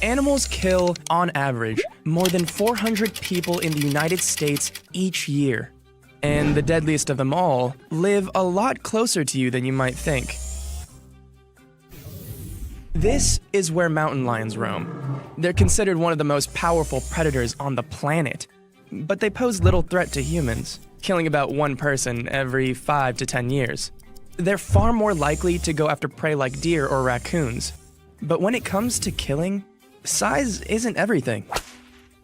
Animals kill, on average, more than 400 people in the United States each year. And the deadliest of them all live a lot closer to you than you might think. This is where mountain lions roam. They're considered one of the most powerful predators on the planet, but they pose little threat to humans, killing about one person every 5 to 10 years. They're far more likely to go after prey like deer or raccoons. But when it comes to killing, size isn't everything.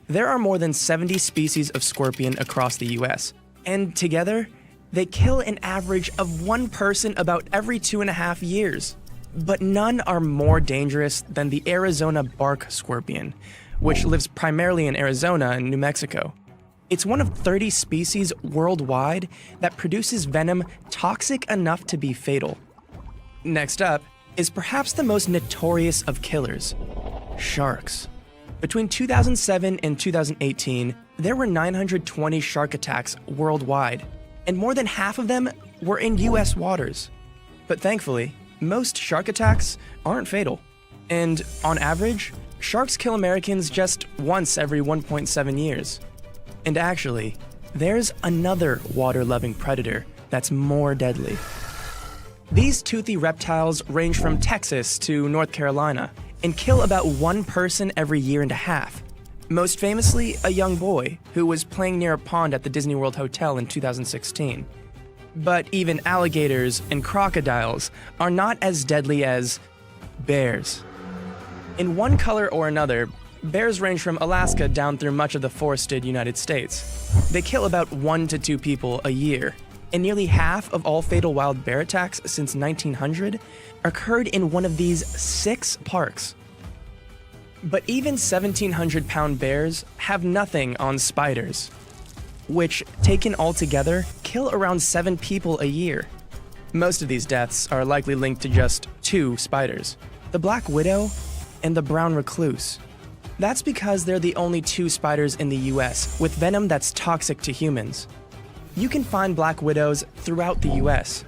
There are more than 70 species of scorpion across the US, and together, they kill an average of one person about every 2.5 years. But none are more dangerous than the Arizona bark scorpion, which lives primarily in Arizona and New Mexico. It's one of 30 species worldwide that produces venom toxic enough to be fatal. Next up is perhaps the most notorious of killers, sharks. Between 2007 and 2018, there were 920 shark attacks worldwide, and more than half of them were in US waters. But thankfully, most shark attacks aren't fatal. And on average, sharks kill Americans just once every 1.7 years. And actually, there's another water-loving predator that's more deadly. These toothy reptiles range from Texas to North Carolina and kill about one person every year and a half. Most famously, a young boy who was playing near a pond at the Disney World Hotel in 2016. But even alligators and crocodiles are not as deadly as bears. In one color or another, bears range from Alaska down through much of the forested United States. They kill about 1 to 2 people a year, and nearly half of all fatal wild bear attacks since 1900 occurred in one of these 6 parks. But even 1,700-pound bears have nothing on spiders, which, taken all together, kill around 7 people a year. Most of these deaths are likely linked to just 2 spiders, the black widow and the brown recluse. That's because they're the only 2 spiders in the US with venom that's toxic to humans. You can find black widows throughout the US,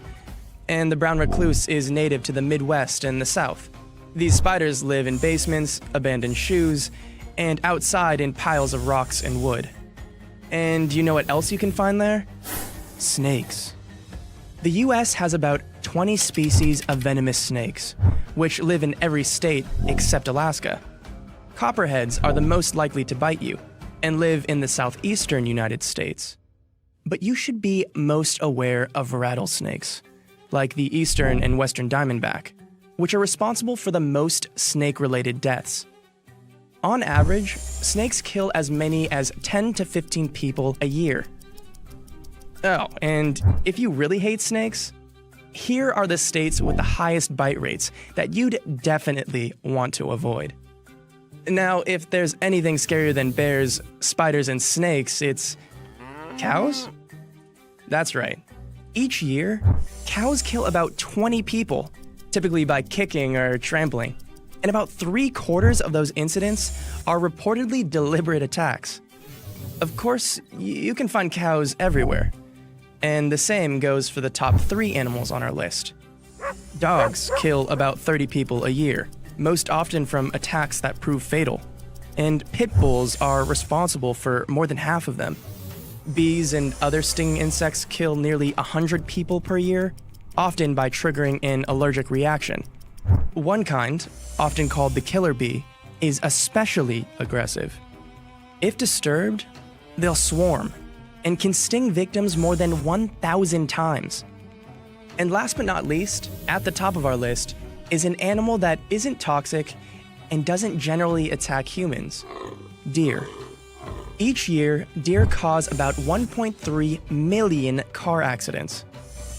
and the brown recluse is native to the Midwest and the South. These spiders live in basements, abandoned shoes, and outside in piles of rocks and wood. And you know what else you can find there? Snakes. The US has about 20 species of venomous snakes, which live in every state except Alaska. Copperheads are the most likely to bite you, and live in the southeastern United States. But you should be most aware of rattlesnakes, like the eastern and western diamondback, which are responsible for the most snake-related deaths. On average, snakes kill as many as 10 to 15 people a year. Oh, and if you really hate snakes, here are the states with the highest bite rates that you'd definitely want to avoid. Now, if there's anything scarier than bears, spiders, and snakes, it's cows? That's right. Each year, cows kill about 20 people, typically by kicking or trampling. And about 3/4 of those incidents are reportedly deliberate attacks. Of course, you can find cows everywhere. And the same goes for the top 3 animals on our list. Dogs kill about 30 people a year, most often from attacks that prove fatal. And pit bulls are responsible for more than half of them. Bees and other stinging insects kill nearly 100 people per year, often by triggering an allergic reaction. One kind, often called the killer bee, is especially aggressive. If disturbed, they'll swarm and can sting victims more than 1,000 times. And last but not least, at the top of our list, is an animal that isn't toxic and doesn't generally attack humans: deer. Each year, deer cause about 1.3 million car accidents,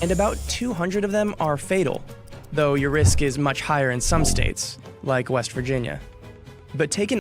and about 200 of them are fatal, though your risk is much higher in some states, like West Virginia. But taken